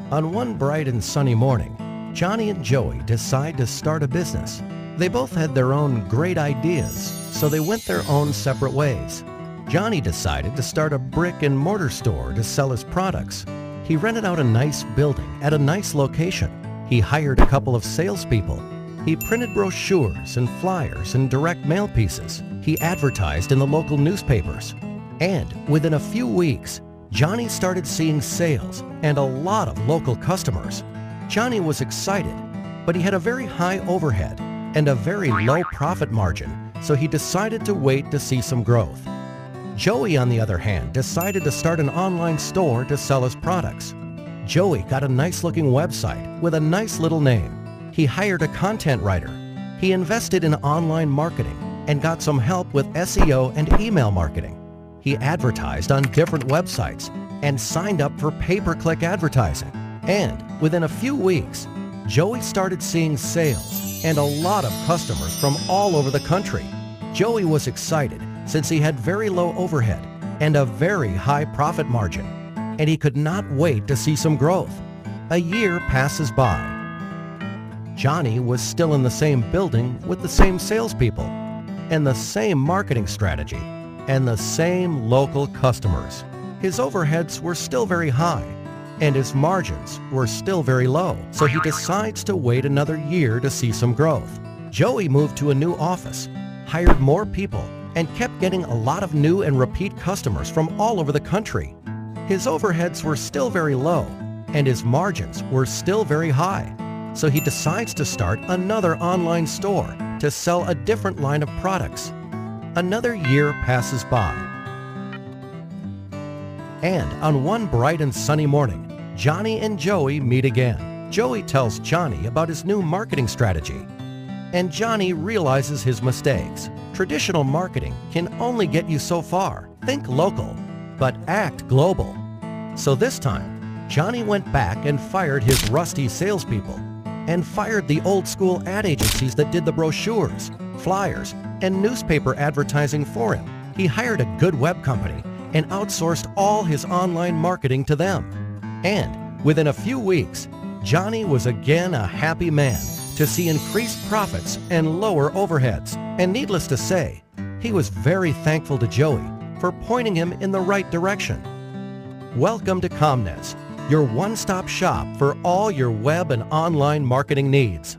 On one bright and sunny morning, Johnny and Joey decide to start a business. They both had their own great ideas, so they went their own separate ways. Johnny decided to start a brick and mortar store to sell his products. He rented out a nice building at a nice location. He hired a couple of salespeople. He printed brochures and flyers and direct mail pieces. He advertised in the local newspapers. And within a few weeks, Johnny started seeing sales and a lot of local customers. Johnny was excited, but he had a very high overhead and a very low profit margin, so he decided to wait to see some growth. Joey, on the other hand, decided to start an online store to sell his products. Joey got a nice-looking website with a nice little name. He hired a content writer. He invested in online marketing and got some help with SEO and email marketing. He advertised on different websites and signed up for pay-per-click advertising. And within a few weeks, Joey started seeing sales and a lot of customers from all over the country. Joey was excited since he had very low overhead and a very high profit margin, and he could not wait to see some growth. A year passes by. Johnny was still in the same building with the same salespeople and the same marketing strategy and the same local customers. His overheads were still very high and his margins were still very low, so he decides to wait another year to see some growth. Joey moved to a new office, hired more people, and kept getting a lot of new and repeat customers from all over the country. His overheads were still very low and his margins were still very high, so he decides to start another online store to sell a different line of products. Another year passes by. And on one bright and sunny morning, Johnny and Joey meet again. Joey tells Johnny about his new marketing strategy, and Johnny realizes his mistakes. Traditional marketing can only get you so far. Think local, but act global. So this time, Johnny went back and fired his rusty salespeople and fired the old school ad agencies that did the brochures, flyers, and newspaper advertising for him. He hired a good web company and outsourced all his online marketing to them. And within a few weeks, Johnny was again a happy man to see increased profits and lower overheads. And needless to say, he was very thankful to Joey for pointing him in the right direction. Welcome to Comnes, your one-stop shop for all your web and online marketing needs.